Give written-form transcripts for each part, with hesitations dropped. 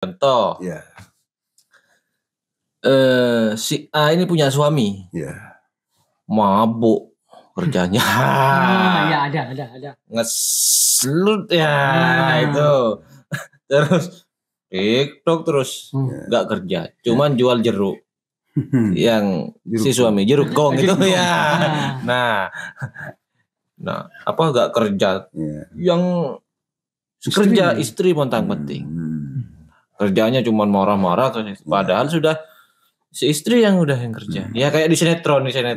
Contoh, Ya, si A ini punya suami, ya. mabuk kerjanya, Ya ada. ngeslut ya itu, terus TikTok terus nggak kerja, cuman jual jeruk yang si suami jeruk gong itu ya. Nah, apa nggak kerja? Ya. Yang kerja istri pontang penting. Kerjanya cuma marah-marah terus padahal sudah si istri yang kerja. Ya kayak di sinetron Iya.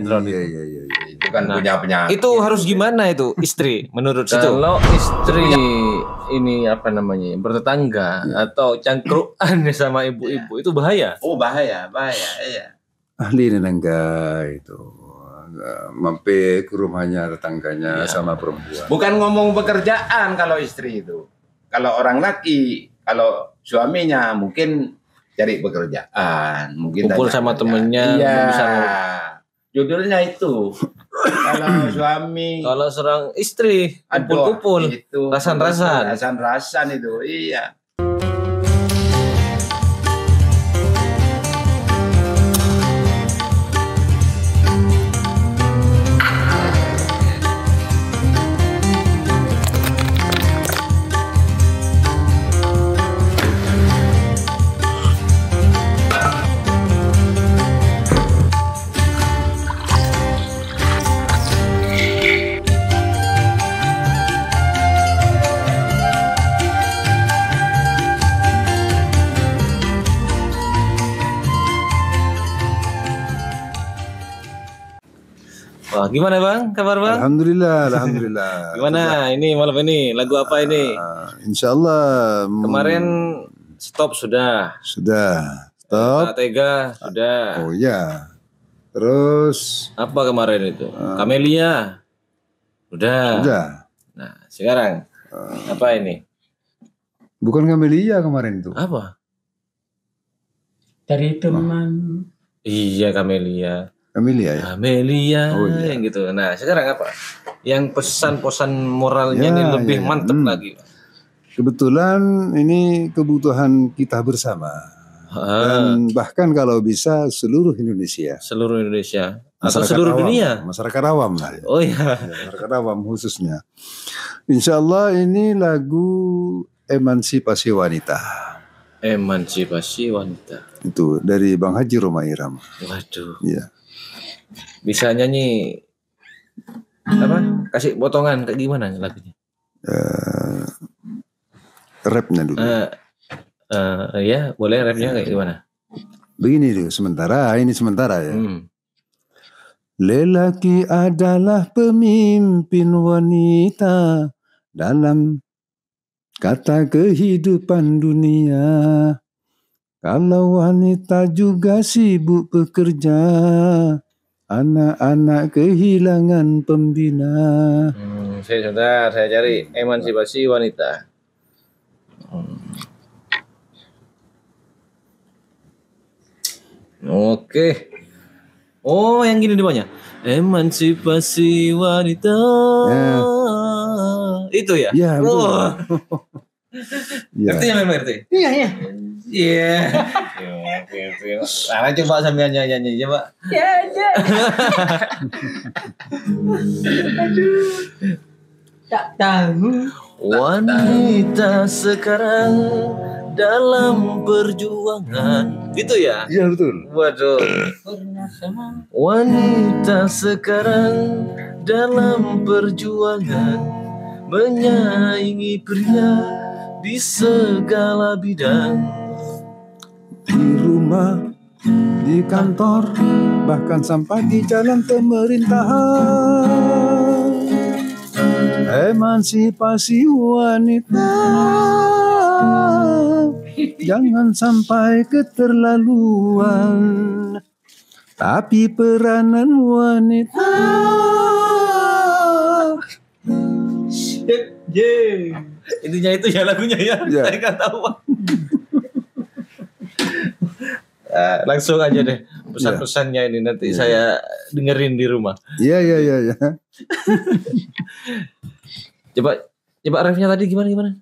Itu kan punya penyakit. Itu harus gimana itu istri menurut situ? Kalau istri ini bertetangga atau cangkruan sama ibu-ibu itu bahaya. Oh bahaya, iya. Ahli nenangga itu mampir ke rumahnya tetangganya sama perempuan. Bukan ngomong pekerjaan kalau istri itu. Kalau orang laki, kalau suaminya mungkin cari pekerjaan, mungkin kumpul sama temennya, iya. Bisa judulnya itu. Kalau suami, kalau seorang istri kumpul-kumpul, rasan-rasan itu, iya. Wah, gimana Bang? Kabar Bang? Alhamdulillah. Gimana ini malam ini? Lagu apa ini? Insyaallah. Kemarin stop sudah. Stop. Tega sudah. Oh ya. Terus apa kemarin itu? Kamelia. Sudah. Nah, sekarang apa ini? Bukan Kamelia kemarin itu. Apa? Dari teman. Iya, Kamelia ya. Yang gitu. Nah, sekarang apa? Yang pesan-pesan moralnya ini lebih mantep lagi. Kebetulan ini kebutuhan kita bersama. Dan bahkan kalau bisa seluruh Indonesia. Atau seluruh dunia. Masyarakat awam lah. Oh iya. Masyarakat awam khususnya. Insyaallah ini lagu emansipasi wanita. Itu dari Bang Haji Roma Irama. Waduh. Iya. Bisa nyanyi apa? Kasih potongan kayak gimana lagunya? Rapnya dulu. Ya boleh rapnya kayak gimana? Begini dulu sementara ya. Lelaki adalah pemimpin wanita dalam kata kehidupan dunia. Kalau wanita juga sibuk bekerja, anak-anak kehilangan pembina. Saya cari emansipasi wanita. Oke. Oh, yang gini depannya. Emansipasi wanita. Itu ya? Iya, betul. Ngerti ya memang ngerti? Iya. Iya. Nah, coba sambil nyanyi coba. Ya. Aduh. Tak tahu. Wanita sekarang dalam perjuangan. Gitu ya? Iya betul. Waduh. Wanita sekarang dalam perjuangan menyaingi pria di segala bidang. Di rumah, di kantor, bahkan sampai di jalan pemerintahan. Emansipasi wanita, jangan sampai keterlaluan. Tapi peranan wanita Intinya itu ya lagunya ya. Ya. Saya nggak tahu. Langsung aja deh pesan-pesannya ini nanti saya dengerin di rumah. Iya. Coba refnya tadi gimana?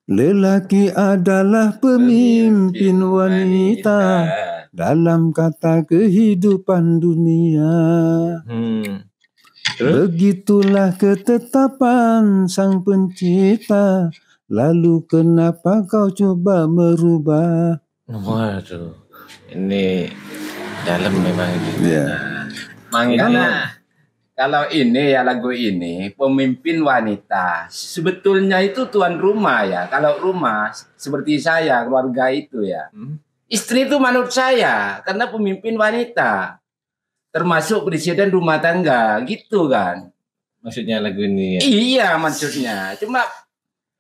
Lelaki adalah pemimpin wanita dalam kata kehidupan dunia. Begitulah ketetapan Sang Pencipta. Lalu kenapa kau coba merubah? Waduh, ini dalam memang ini. Ya. Makanya kalau ini ya lagu ini pemimpin wanita sebetulnya itu tuan rumah ya. Kalau rumah seperti saya keluarga itu ya. Istri itu menurut saya karena pemimpin wanita termasuk presiden rumah tangga gitu kan. Maksudnya lagu ini ya? Iya maksudnya. Cuma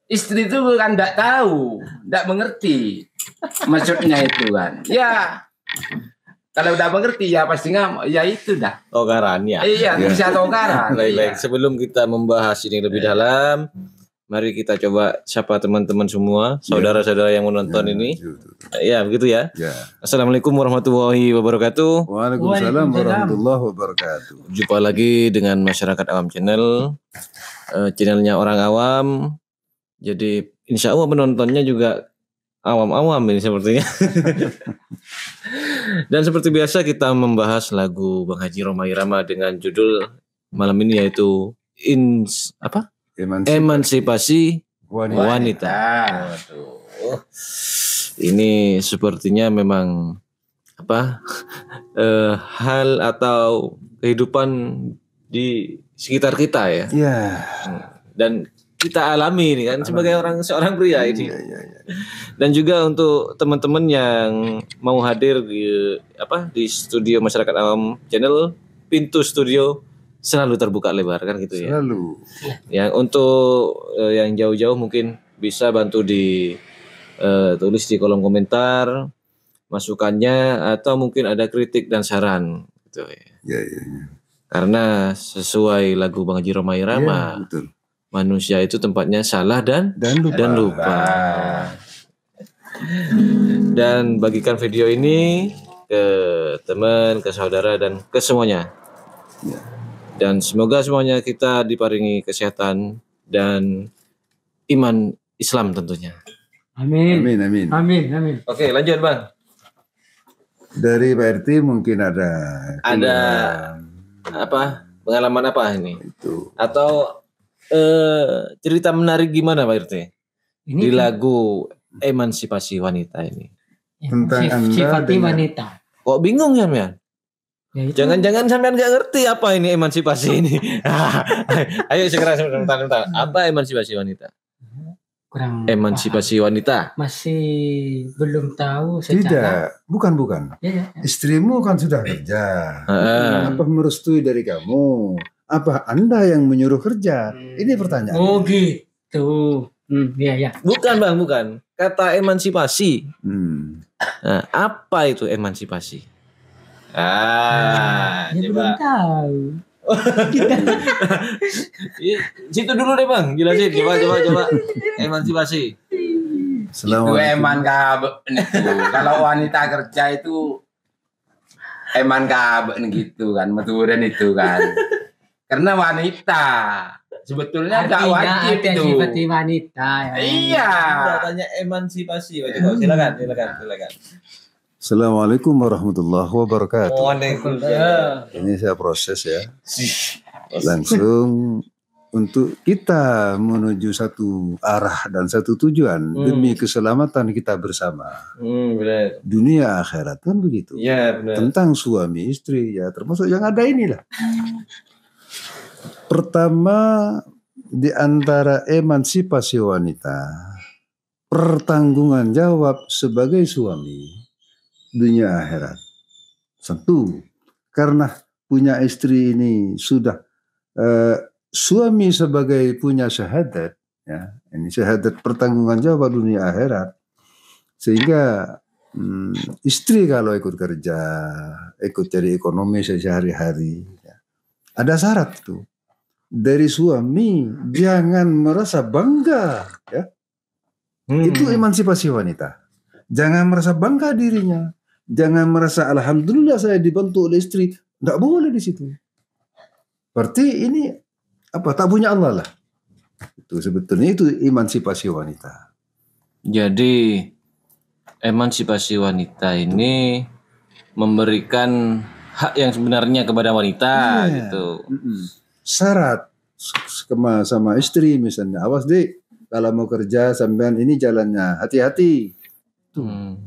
istri itu kan enggak tahu, enggak mengerti maksudnya itu kan. Ya kalau udah mengerti ya pasti nggak, ya itu dah. Togaran ya. Iya, bisa togaran. Baik-baik. Sebelum kita membahas ini lebih dalam, mari kita coba sapa teman-teman semua, saudara-saudara yang menonton ini. Ya, begitu ya. Assalamualaikum warahmatullahi wabarakatuh. Waalaikumsalam warahmatullahi wabarakatuh. Jumpa lagi dengan Masyarakat Awam Channel, channelnya orang awam. Jadi insya Allah penontonnya juga awam-awam ini sepertinya. Dan seperti biasa kita membahas lagu Bang Haji Rhoma Irama dengan judul malam ini yaitu Emansipasi Wanita. Waduh. Ini sepertinya memang hal atau kehidupan di sekitar kita ya. Iya. Dan kita alami ini kan sebagai seorang pria ini. Dan juga untuk teman-teman yang mau hadir di studio Masyarakat Awam Channel, pintu studio selalu terbuka lebar kan gitu ya. Selalu. Yang untuk yang jauh-jauh mungkin bisa bantu tulis di kolom komentar masukannya atau mungkin ada kritik dan saran gitu ya. Ya. Karena sesuai lagu Bang Haji Rhoma Irama. Betul. Manusia itu tempatnya salah dan lupa. Dan bagikan video ini ke teman, ke saudara dan ke semuanya. Dan semoga semuanya kita diparingi kesehatan dan iman Islam tentunya. Amin. Oke, lanjut Bang. Dari Pak RT mungkin ada pengalaman apa ini? Itu. Atau cerita menarik gimana Pak RT? Ini di lagu Emansipasi Wanita ini. Tentang sifati wanita. Kok bingung ya, Mian? Ya, jangan-jangan sampean nggak ngerti apa ini emansipasi ini. Ayo segera sebentar. Apa emansipasi wanita? Kurang emansipasi paham. Wanita. Masih belum tahu secara. Tidak, bukan. Ya. Istrimu kan sudah kerja. Apa merestui dari kamu? Apa Anda yang menyuruh kerja? Ini pertanyaan. Oh gitu. Ya. Bukan Bang, bukan. Kata emansipasi. Nah, apa itu emansipasi? Ya, belum tahu. Situ dulu deh Bang, jelasin. Coba. Emansipasi. Itu eman kalau wanita kerja itu eman gitu kan, meturen itu kan. Karena wanita sebetulnya nggak wajib itu. Seperti wanita. Ya. Iya. Tanya emansipasi. Silakan. Assalamualaikum warahmatullahi wabarakatuh. Waalaikumsalam. Ini saya proses ya. Langsung untuk kita menuju satu arah dan satu tujuan demi keselamatan kita bersama. Benar. Dunia akhirat kan begitu. Ya, benar. Tentang suami istri ya termasuk yang ada inilah. Pertama di antara emansipasi wanita, pertanggungan jawab sebagai suami dunia akhirat. Tentu karena punya istri ini sudah suami sebagai punya syahadat ya, ini syahadat pertanggungan jawab dunia akhirat. Sehingga istri kalau ikut kerja, ikut cari ekonomi sehari-hari ya, ada syarat itu. Dari suami jangan merasa bangga ya. Itu emansipasi wanita. Jangan merasa bangga dirinya. Jangan merasa alhamdulillah saya dibantu oleh istri. Enggak boleh di situ. Berarti ini tak punya Allah lah. Itu sebetulnya itu emansipasi wanita. Jadi emansipasi wanita ini memberikan hak yang sebenarnya kepada wanita Iya. gitu. Syarat sama istri misalnya, awas dek, kalau mau kerja sampean ini jalannya hati-hati. Hmm.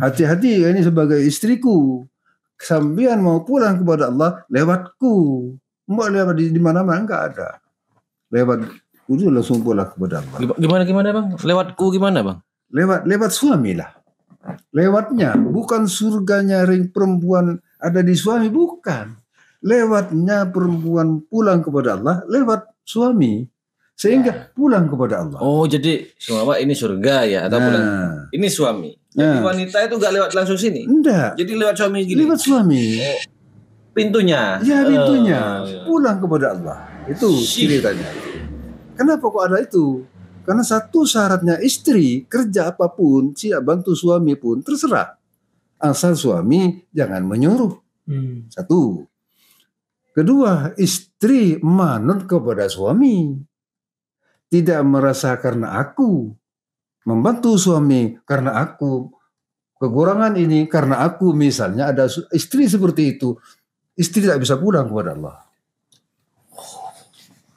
Hati-hati, ini sebagai istriku. Sampean mau pulang kepada Allah lewatku. Mau lewat di mana-mana enggak ada. Lewat udah langsung pulang kepada Allah. Gimana Bang? Lewatku gimana Bang? Lewat suami lah. Lewatnya bukan surganya ring perempuan ada di suami, bukan. Lewatnya perempuan pulang kepada Allah lewat suami. Sehingga pulang kepada Allah. Oh jadi semua ini surga ya atau pulang? Ini suami. Jadi wanita itu gak lewat langsung sini. Enggak. Jadi lewat suami gini. Lewat suami. Pintunya. Ya pintunya. Iya. Pulang kepada Allah. Itu ceritanya. Kenapa kok ada itu? Karena satu syaratnya istri kerja apapun, siap bantu suami pun terserah. Asal suami jangan menyuruh. Satu. Kedua, istri manut kepada suami. Tidak merasa karena aku membantu suami, karena aku kekurangan ini, karena aku misalnya ada istri seperti itu, istri tidak bisa pulang kepada Allah.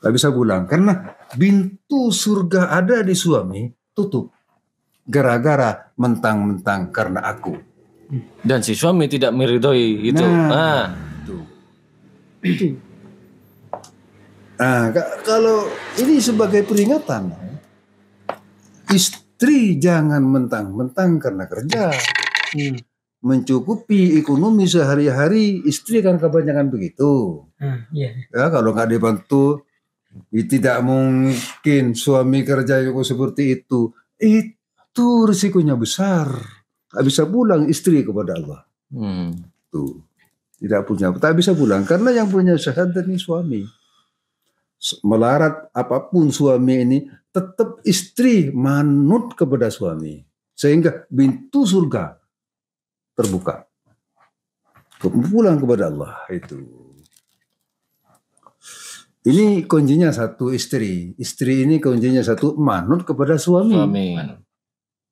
Tidak bisa pulang karena pintu surga ada di suami tutup gara-gara mentang-mentang karena aku. Dan si suami tidak meridhoi itu. Itu. Nah, kalau ini sebagai peringatan, istri jangan mentang-mentang karena kerja, mencukupi ekonomi sehari-hari, istri kan kebanyakan begitu. Ya, kalau nggak dibantu, tidak mungkin suami kerja juga seperti itu. Itu risikonya besar. Nggak bisa pulang istri kepada Allah. Tuh, tidak bisa pulang karena yang punya syahadat ini suami. Melarat apapun suami ini, tetap istri manut kepada suami. Sehingga pintu surga terbuka. Pulang kepada Allah itu. Ini kuncinya satu istri. Istri ini kuncinya satu manut kepada suami.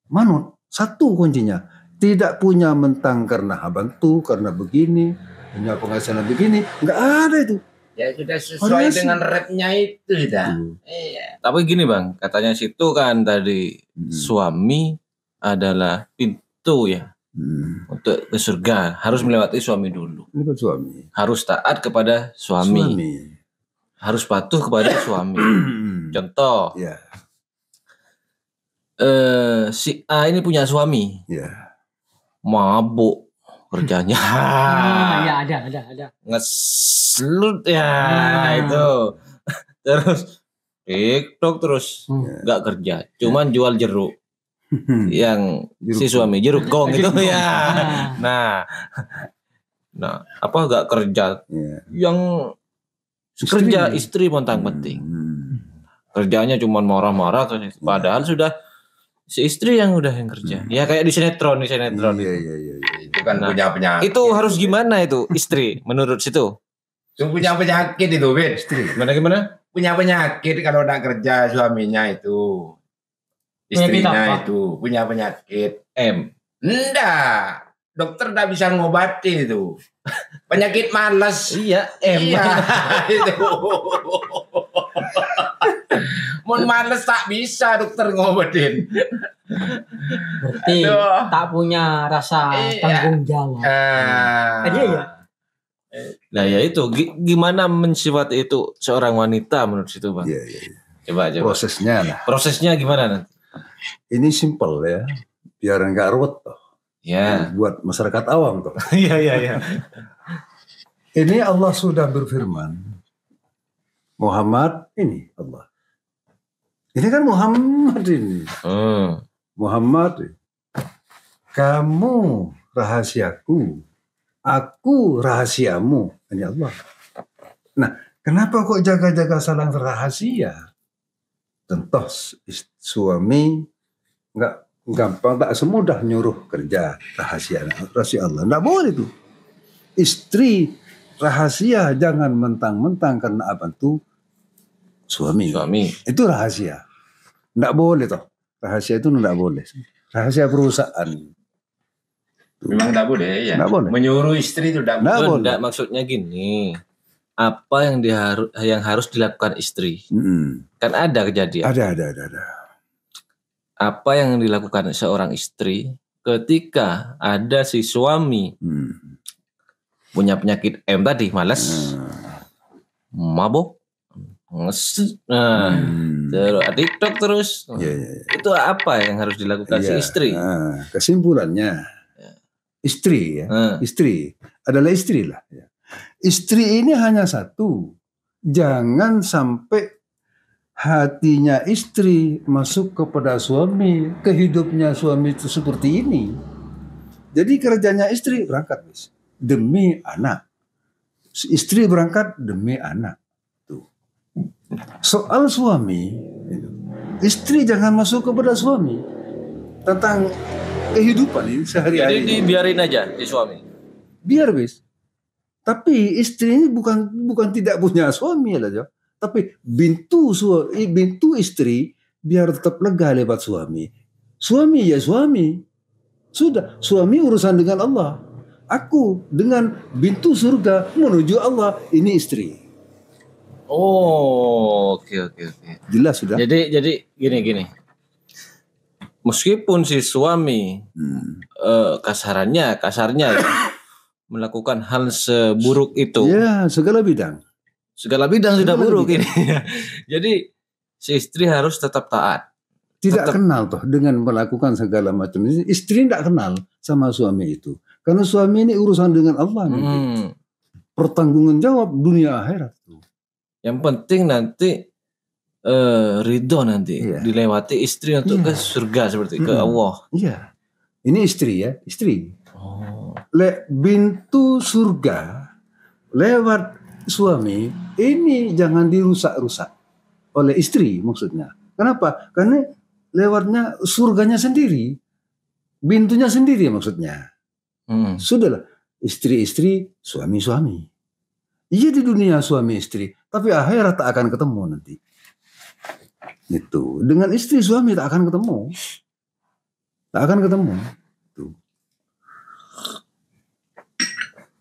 Manut. Satu kuncinya. Tidak punya mentang karena bantu, karena begini, punya penghasilan begini. Enggak ada itu. Ya sudah sesuai dengan rapnya itu dah. Iya. Tapi gini Bang, katanya situ kan tadi suami adalah pintu ya untuk ke surga. Harus melewati suami dulu. Lewat suami. Harus taat kepada suami. Harus patuh kepada suami. Contoh, Ya. Si A ini punya suami, Ya. mabuk kerjanya. Ya ada. Ngeslut ya itu. Terus TikTok terus nggak kerja, cuman jual jeruk. Yang si suami jeruk gong itu ya. Nah apa nggak kerja? Yang kerja istri montang penting. Kerjanya cuman marah-marah, padahal sudah si istri yang udah yang kerja. Ya kayak di sinetron. Iya. Itu kan punya penyakit. Itu harus gimana itu istri menurut situ? Itu punya penyakit itu, Ben. Gimana? Punya penyakit kalau nak kerja suaminya itu. Istrinya itu punya penyakit M. Enggak. Dokter enggak bisa ngobati itu. Penyakit malas. Iya, M. Iya, itu. Mun males tak bisa dokter ngobatin. Berarti tak punya rasa tanggung jawab. Aja ya. Nah ya itu gimana mensifati itu seorang wanita menurut situ Bang? Iya. Coba. Prosesnya lah. Prosesnya gimana nanti? Ini simpel ya, biar enggak ruwet toh. Ya. Buat masyarakat awam toh. Iya. Ini Allah sudah berfirman. Muhammad ini Allah. Ini kan Muhammad ini. Muhammad, kamu rahasiaku, aku rahasiamu. Ini Allah. Nah, kenapa kok jaga-jaga saling rahasia? Tentu suami nggak gampang, tak semudah nyuruh kerja rahasia Allah. Nggak boleh tuh. Istri rahasia jangan mentang-mentang karena apa tuh suami. Itu rahasia. Nggak boleh toh. Rahasia itu tidak boleh. Rahasia perusahaan. Memang tidak boleh ya. Nggak boleh. Menyuruh istri itu tidak Nggak boleh. boleh. Enggak, maksudnya gini. Apa yang harus dilakukan istri? Kan ada kejadian. Ada. Hmm. Apa yang dilakukan seorang istri ketika ada si suami punya penyakit M tadi, malas, mabok, ngeset, terus TikTok terus. Ya. Itu apa yang harus dilakukan si istri? Kesimpulannya, istri ya, istri adalah istri lah. Ya. Istri ini hanya satu, jangan sampai hatinya istri masuk kepada suami, kehidupnya suami itu seperti ini. Jadi kerjanya istri berangkat demi anak, istri berangkat demi anak. Tuh. Soal suami, istri jangan masuk kepada suami tentang kehidupan ini sehari-hari. Jadi dibiarin aja di suami. Biar Tapi istri ini bukan tidak punya suami lah, tapi bintu istri biar tetap lega lewat suami. Suami ya suami. Sudah, suami urusan dengan Allah. Aku dengan bintu surga menuju Allah, ini istri. Oh, oke. Jelas sudah. Jadi gini. Meskipun si suami kasarnya ya, melakukan hal seburuk itu. Ya, segala bidang Sudah buruk ini. Jadi si istri harus tetap taat. Tidak kenal toh dengan melakukan segala macam. Istri tidak kenal sama suami itu. Karena suami ini urusan dengan Allah nanti. Pertanggungan jawab dunia akhirat. Yang penting nanti ridho nanti dilewati istri untuk ke surga seperti ke Allah. Iya. Ini istri ya, istri. Oh. Pintu surga lewat suami ini jangan dirusak-rusak oleh istri maksudnya. Kenapa? Karena lewatnya surganya sendiri, pintunya sendiri maksudnya. Sudahlah, istri-istri, suami-suami. Iya di dunia suami istri, tapi akhirat tak akan ketemu nanti. Itu dengan istri suami tak akan ketemu, Tuh.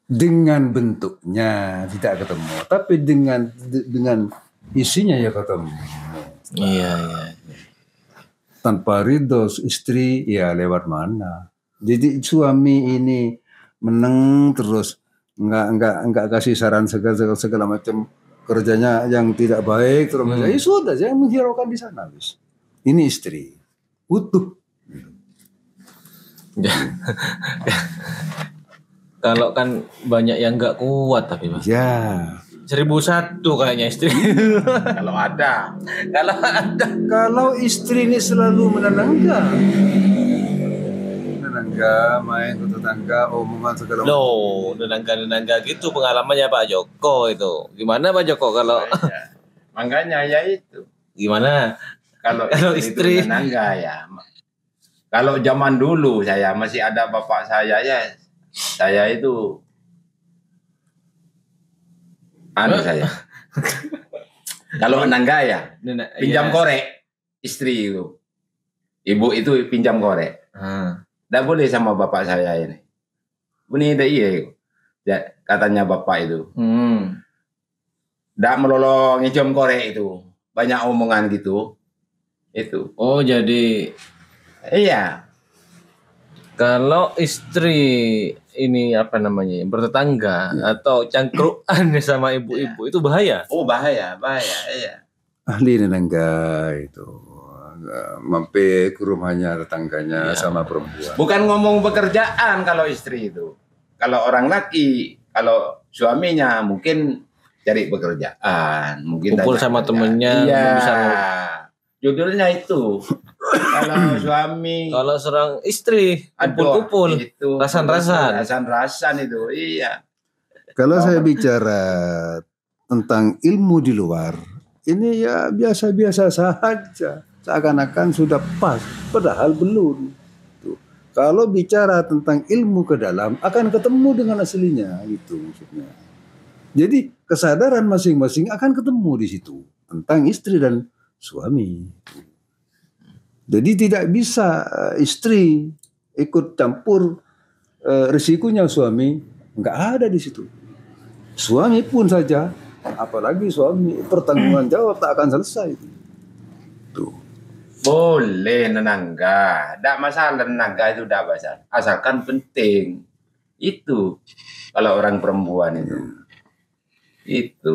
Dengan bentuknya tidak ketemu, tapi dengan isinya ya ketemu. Iya. Tanpa ridho istri ya lewat mana? Jadi suami ini meneng terus nggak kasih saran segala macam kerjanya yang tidak baik terus ya sudah jangan menghiraukan di sana bis. Ini istri utuh. Kalau kan banyak yang nggak kuat tapi Mas. Ya. 1001 kayaknya istri. Kalau ada. Kalau istri ini selalu menenangkan, main ke tetangga, omongan segala macam. Loh, nenangga gitu pengalamannya Pak Joko itu. Gimana Pak Joko kalau? Makanya ya itu. Gimana? Kalau istri nenangga ya. Kalau zaman dulu saya masih ada bapak saya ya. Saya itu saya. Kalau menangga ya, pinjam korek istri itu. Ibu itu pinjam korek. Tidak boleh sama bapak saya ini. Ini iya. Katanya bapak itu. Tidak melolong ngijom korek itu. Banyak omongan gitu. Itu. Oh jadi. Iya. Kalau istri ini bertetangga atau cangkruan sama ibu-ibu itu bahaya. Oh bahaya, iya. Ahli nenangga itu mampir ke rumahnya tetangganya sama perempuan. Bukan ngomong pekerjaan kalau istri itu. Kalau orang laki, kalau suaminya mungkin cari pekerjaan, mungkin kumpul sama temennya. Iya. Judulnya itu. Kalau suami, kalau seorang istri kumpul-kumpul, rasan-rasan itu, iya. Kalau saya bicara tentang ilmu di luar, ini ya biasa-biasa saja, seakan-akan sudah pas, padahal belum. Tuh. Kalau bicara tentang ilmu ke dalam, akan ketemu dengan aslinya, itu maksudnya. Jadi kesadaran masing-masing akan ketemu di situ tentang istri dan suami. Jadi tidak bisa istri ikut campur risikonya suami, nggak ada di situ. Suami pun saja, apalagi suami pertanggungan jawab tak akan selesai. Tuh. Boleh nenangga, tidak masalah nenangga itu tidak masalah, asalkan penting itu kalau orang perempuan itu.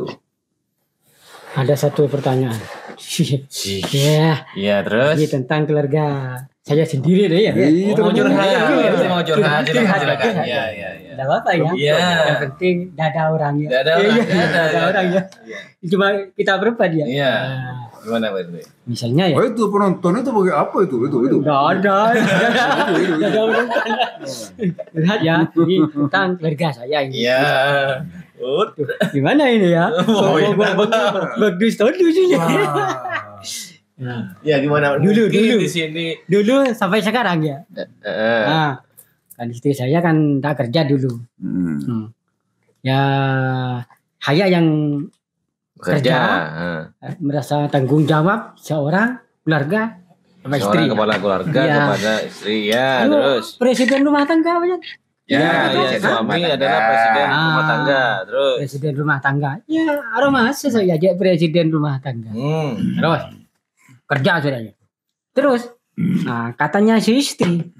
Ada satu pertanyaan. Iya, terus. Ini tentang keluarga saya sendiri deh ya. Mau curhat, mau curhat. Silakan. Iya. Tidak apa-apa ya. Iya. Yang penting tidak ada orangnya. Tidak ada orangnya. Cuma kita berempat ya. Iya. Gimana Pak itu? Misalnya ya. Oh itu penonton itu bagi apa itu? Tidak ada. Tidak ada orang. Lihat ya, ini tentang keluarga saya ini. Iya. Gimana ini ya? Bagus tuh lucunya. Ya gimana? Dulu di sini. Dulu sampai sekarang ya. Nah, kan istri saya kan tak kerja dulu. Ya, saya yang kerja. Merasa tanggung jawab seorang keluarga sama istri. Kepala keluarga kepada istri ya. Terus presiden rumah tangga apa ya? Ya, suami adalah presiden rumah tangga. Terus presiden rumah tangga. Ya, masa saya jadi presiden rumah tangga. Terus kerja saudara. Terus, nah, katanya si istri,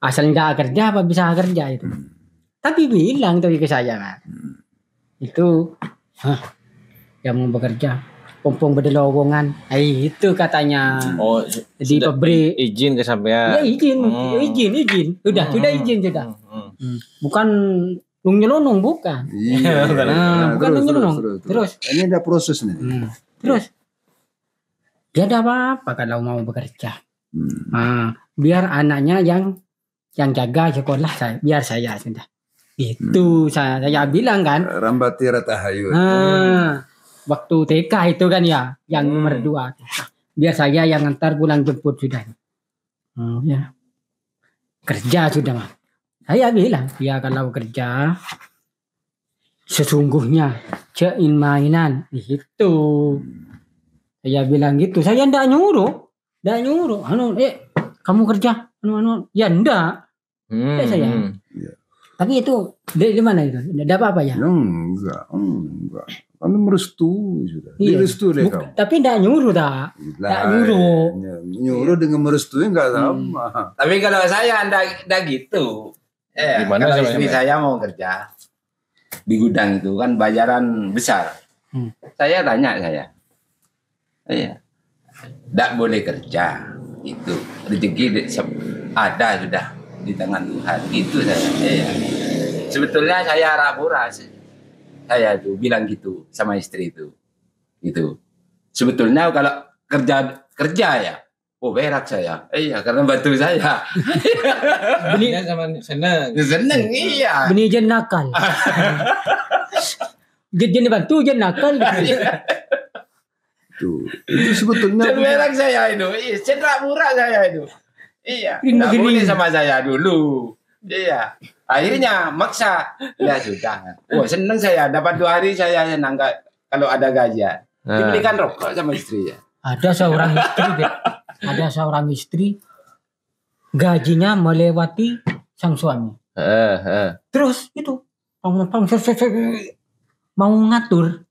asal nggak kerja apa bisa kerja itu. Tapi bilang tadi ke saya, kan, itu, yang mau bekerja, pompong berdelowongan, itu katanya. Oh, jadi pemberi izin ke sampean. Ya izin. Sudah izin sudah. Bukan nyelonong bukan. Iya. Bukan nyelonong. Terus ini ada proses nih. Terus dia ada apa kalau mau bekerja. Biar anaknya yang jaga sekolah saya, biar saya sudah. Itu saya bilang kan. Rambati Ratahayun. Waktu TK itu kan ya, yang nomor 2. Biar saya yang antar pulang jemput sudah. Ya. Kerja sudah mah. Saya bilang, ya kalau kerja sesungguhnya jain mainan itu. Saya bilang gitu. Saya ndak nyuruh. Kamu kerja ya ndak. Saya. Tapi itu dari mana itu? Ada apa ya? Enggak. Kami merestui sudah. Direstui deh kamu. Tapi enggak nyuruh dah. Enggak nyuruh. Nyuruh dengan merestui enggak sama. Tapi kalau saya enggak gitu. Gimana kalau istri saya mau kerja di gudang itu kan bayaran besar. Saya tanya enggak boleh kerja. Itu rezeki ada sudah di tangan Tuhan. Itu saya. Sebetulnya saya rapura. Saya tuh bilang gitu sama istri itu. Gitu. Sebetulnya kalau kerja ya, berak saya. Karena bantu saya. Benih sama seneng. Seneng iya. Benih jen nakal. Jen bantu jen nakal. Itu sebetulnya berak saya itu. Cendera murah saya itu. Iya. Nggak boleh sama saya dulu. Iya. Akhirnya maksa. Ya sudah. Seneng saya. Dapat 2 hari saya senang kalau ada gajian. Dibelikan rokok sama istri ya. Ada seorang istri gajinya melewati sang suami. Terus itu mau ngatur.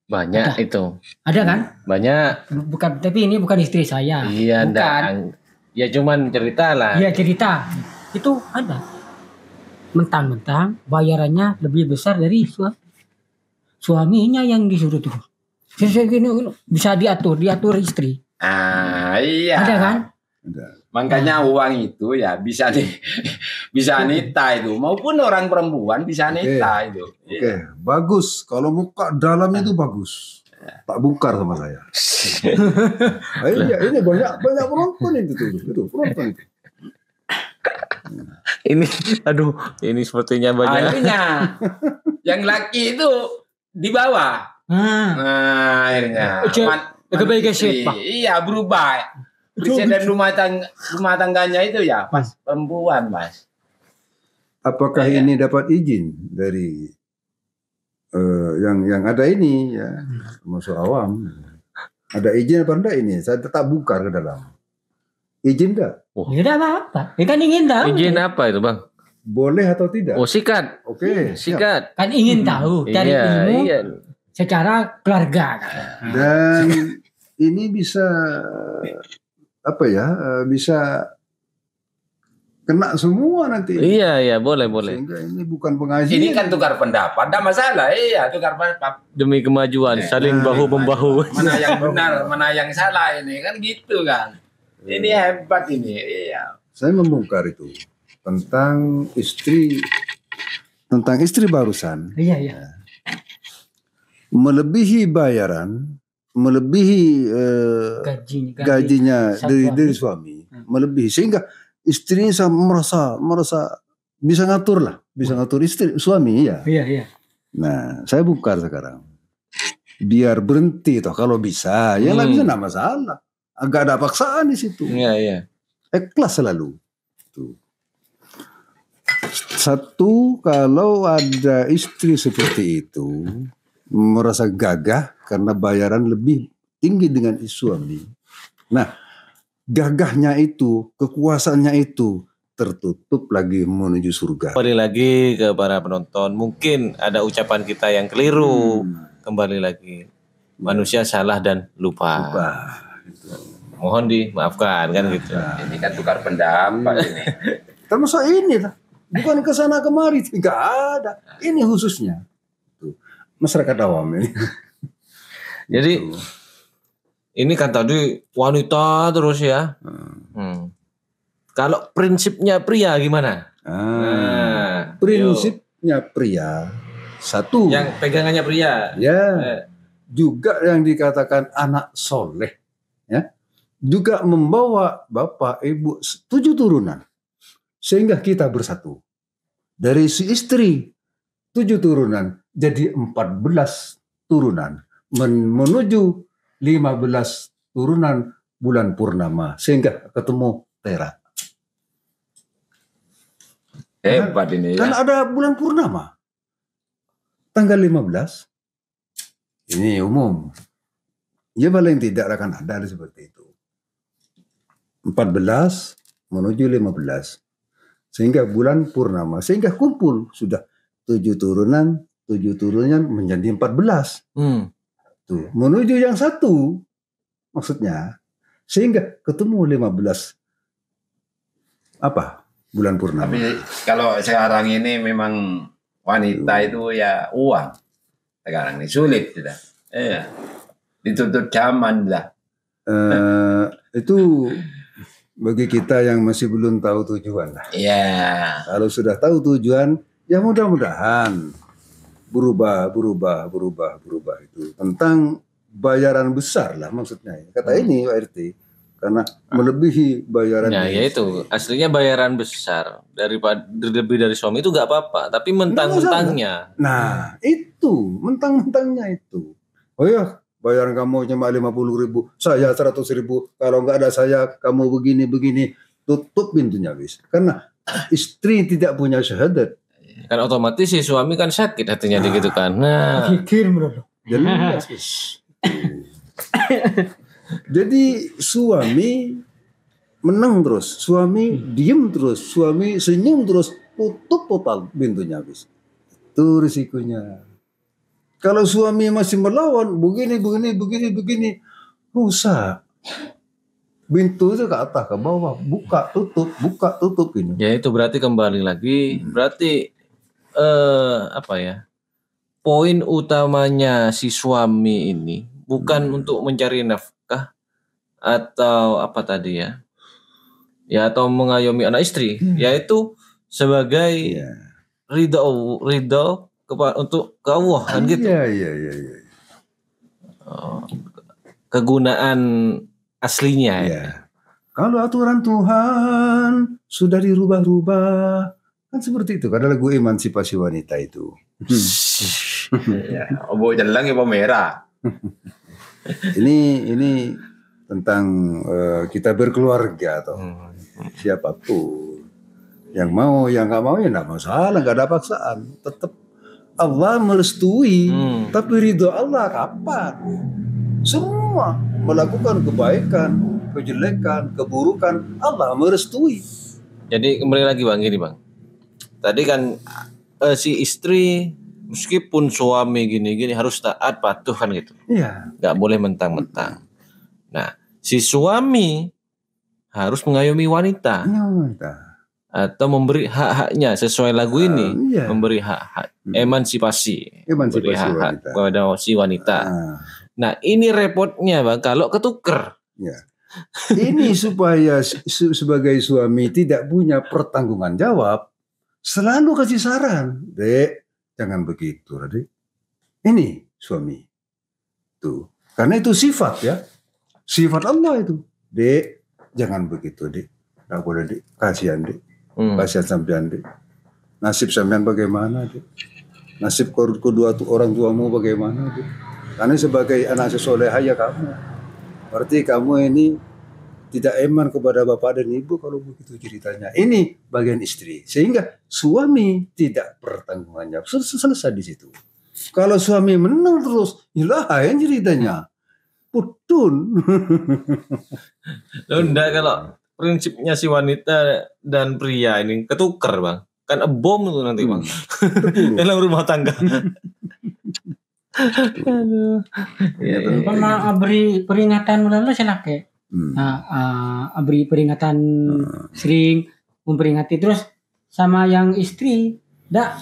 Banyak itu. Ada kan? Banyak. Bukan, tapi ini bukan istri saya. Iya, bukan. Ya cuman cerita lah. Iya cerita. Itu ada. Mentang-mentang bayarannya lebih besar dari suaminya yang disuruh tuh. Bisa diatur istri. Iya. Ada kan? Ada. Makanya uang itu ya bisa nita itu, maupun orang perempuan bisa nita itu. Oke, bagus. Kalau muka dalam itu bagus. Tak bongkar sama saya. Ini banyak penonton itu penonton itu. Ini sepertinya banyak. Akhirnya yang laki itu di bawah. Nah, akhirnya iya berubah. Presiden rumah tangganya itu ya pas perempuan, Mas. Apakah ini dapat izin dari yang ada ini ya, masuk awam? Ada izin apa enggak ini? Saya tetap buka ke dalam. Izin enggak? Ya tidak apa-apa. Ya kan ingin tahu. Izin apa itu Bang? Boleh atau tidak? Oh sikat. Oke, siap. Sikat. Kan ingin tahu cari ilmu Iya. secara keluarga. Kan. Dan ini bisa apa ya? Bisa kena semua nanti. Iya, boleh. Sehingga ini bukan pengajian. Ini kan tukar pendapat, ada masalah. Iya, tukar pendapat. Demi kemajuan, saling bahu membahu. Mana yang benar, mana yang salah ini kan gitu kan. Ini hebat ini. Iya. Saya membongkar itu tentang istri barusan Iya. melebihi bayaran, melebihi gajinya dari suami, melebihi sehingga istrinya merasa bisa ngatur istri suami ya. Iya. Nah, saya bongkar sekarang. Biar berhenti toh kalau bisa, ya lah bisa enggak masalah. Agak ada paksaan di situ. Iya. Ikhlas selalu. Tuh. Satu, kalau ada istri seperti itu merasa gagah karena bayaran lebih tinggi dengan suami. Nah, gagahnya itu, kekuasaannya itu tertutup lagi menuju surga. Kembali lagi ke para penonton, mungkin ada ucapan kita yang keliru. Kembali lagi, manusia salah dan lupa. Mohon dimaafkan kan gitu. Ini kan tukar pendapat ini. Termasuk ini lah. Bukan ke sana kemari, tidak ada. Ini khususnya masyarakat awam ini. Jadi ini kan tadi wanita terus ya. Kalau prinsipnya pria gimana? Prinsipnya pria satu. Yang pegangannya pria. Ya. Juga yang dikatakan anak soleh. Ya. Juga membawa bapak ibu 7 turunan. Sehingga kita bersatu. Dari si istri 7 turunan jadi 14 turunan. Menuju 15 turunan bulan purnama. Sehingga ketemu Tera. Hebat ini ya. Kan ada bulan purnama. Tanggal 15. Ini umum. Ya paling tidak akan ada seperti itu. 14 menuju 15. Sehingga bulan purnama. Sehingga kumpul. Sudah 7 turunan menjadi 14. Tuh. Menuju yang satu. Maksudnya. Sehingga ketemu 15. Apa? Bulan purnama. Tapi kalau sekarang ini memang wanita itu ya uang. Sekarang ini sulit sudah. Iya. Dituntut zaman lah. Itu bagi kita yang masih belum tahu tujuan lah. Iya. Kalau sudah tahu tujuan, ya mudah-mudahan berubah itu tentang bayaran besar lah maksudnya. Kata ini Pak RT, karena melebihi bayaran. Ya itu aslinya bayaran besar daripada lebih dari suami itu nggak apa-apa, tapi mentang-mentangnya. Nah itu mentang-mentangnya itu. Oh ya. Bayaran kamu cuma 50.000, saya 100.000. Kalau nggak ada saya, kamu begini. Tutup pintunya wis. Karena istri tidak punya syahadat. Kan otomatis si suami kan sakit hatinya gitu kan. Nah, Pikir menurut. Jelas wis. Jadi suami menang terus, suami diem terus, suami senyum terus, tutup total pintunya wis. Itu risikonya. Kalau suami masih melawan, begini, rusak. Pintu itu ke atas, ke bawah, buka, tutup ini. ya itu berarti kembali lagi, berarti poin utamanya si suami ini bukan untuk mencari nafkah atau apa tadi ya, atau mengayomi anak istri, yaitu sebagai ridho untuk ke Allah kan gitu. Iya. Kegunaan aslinya. Ya. Kalau aturan Tuhan sudah dirubah-rubah, kan seperti itu. Ada lagu emansipasi wanita itu. Ya, obo jalan ya merah. Ini tentang kita berkeluarga atau siapapun yang mau, yang nggak mau ya nggak masalah, nggak ada paksaan. Tetap Allah merestui, tapi ridho Allah kapan? Semua melakukan kebaikan, kejelekan, keburukan, Allah merestui. Jadi kembali lagi Bang, gini Bang. Tadi kan si istri meskipun suami gini-gini harus taat patuh kan gitu. Iya. Gak boleh mentang-mentang. Nah, si suami harus mengayomi wanita atau memberi hak-haknya sesuai lagu ini, iya. memberi hak-hak emansipasi memberi hak-hak kepada si wanita. Nah, ini repotnya Bang kalau ketuker. Ya. Ini supaya sebagai suami tidak punya pertanggungan jawab, selalu kasih saran, Dek, jangan begitu, Dek. Ini suami. Tuh. Karena itu sifat ya. Sifat Allah itu. Dek, jangan begitu, Dek. Enggak boleh, Dek. Kasihan, Dek. Kasihan sampean, Dek. Nasib sampean bagaimana, Dek? Nasib kedua orang tuamu bagaimana, Dek? Karena sebagai anak sesolehah ya kamu. Berarti kamu ini tidak eman kepada bapak dan ibu kalau begitu ceritanya. Ini bagian istri. Sehingga suami tidak bertanggung jawab. Selesai di situ. Kalau suami menang terus, ya lain ceritanya. Putun. Loh, enggak, kalau prinsipnya si wanita dan pria ini ketuker Bang. Kan bom tuh nanti Bang. Dalam rumah tangga. Aduh. Pernah beri peringatan mulai selake. Beri peringatan sering memperingati terus sama yang istri tak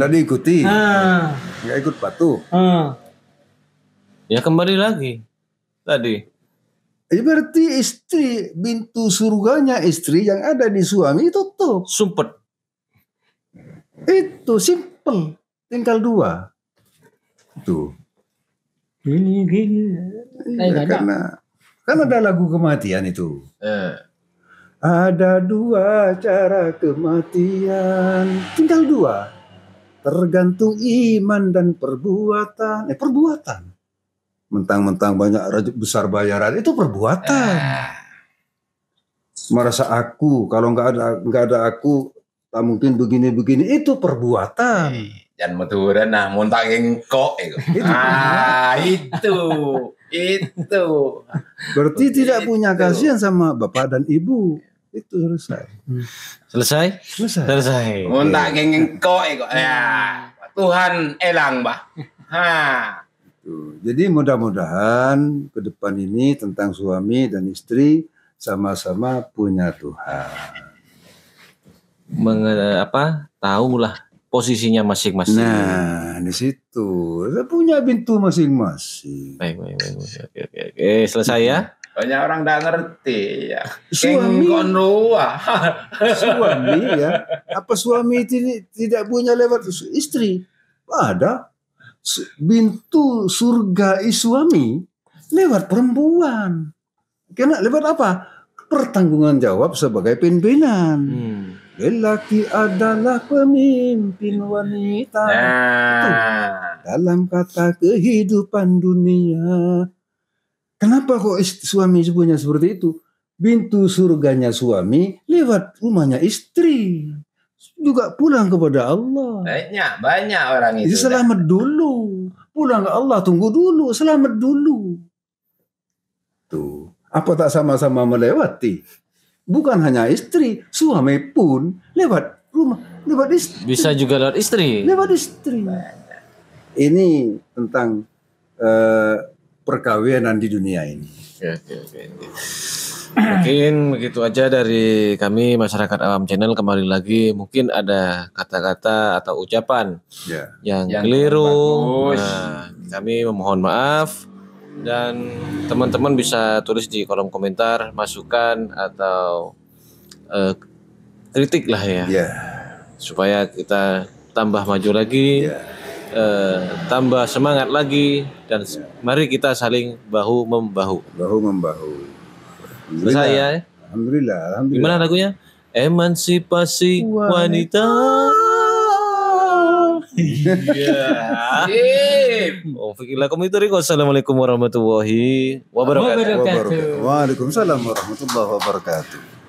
diikuti. Nggak ikut patuh. Ya kembali lagi tadi. Berarti istri, pintu surganya istri yang ada di suami itu tuh sumpet. Itu simple, tinggal 2. Tuh. Gini. Ya, karena kan ada lagu kematian itu. Ada 2 cara kematian, tinggal 2. Tergantung iman dan perbuatan. Perbuatan. Mentang-mentang banyak besar bayaran itu perbuatan. Merasa aku, kalau nggak ada aku, tak mungkin begini-begini, itu perbuatan. Jangan meturan nah montang engkok itu. Itu. Berarti tidak punya kasihan sama bapak dan ibu. Itu selesai. Montang engkok itu. Ya, Tuhan elang, Bah. Jadi mudah-mudahan ke depan ini tentang suami dan istri sama-sama punya Tuhan. Tahulah posisinya masing-masing. Nah, di situ punya pintu masing-masing. Baik. Oke, selesai ya. Banyak orang nggak ngerti ya. Suami ya. Apa suami tidak punya lewat istri? Ada. Pintu surga suami lewat perempuan. Karena lewat apa? Pertanggungan jawab sebagai pimpinan. Lelaki adalah pemimpin wanita. Dalam kata kehidupan dunia. Kenapa kok suami punya seperti itu? Pintu surganya suami lewat rumahnya istri. Juga pulang kepada Allah. Banyak orang itu. Jadi selamat dulu. Pulang ke Allah, tunggu dulu, selamat dulu. Tuh, apa tak sama-sama melewati? Bukan hanya istri, suami pun lewat rumah, lewat istri. Bisa juga lewat istri. Lewat istri. Ini tentang perkawinan di dunia ini. Oke. Mungkin begitu aja dari kami Masyarakat Awam Channel. Kembali lagi mungkin ada kata-kata atau ucapan yang keliru. Nah, kami memohon maaf dan teman-teman bisa tulis di kolom komentar masukan atau kritik lah ya. Supaya kita tambah maju lagi, tambah semangat lagi dan mari kita saling bahu membahu. Selesai ya. Alhamdulillah. Gimana lagunya? Emansipasi wanita. Assalamualaikum warahmatullahi wabarakatuh. Waalaikumsalam warahmatullahi wabarakatuh.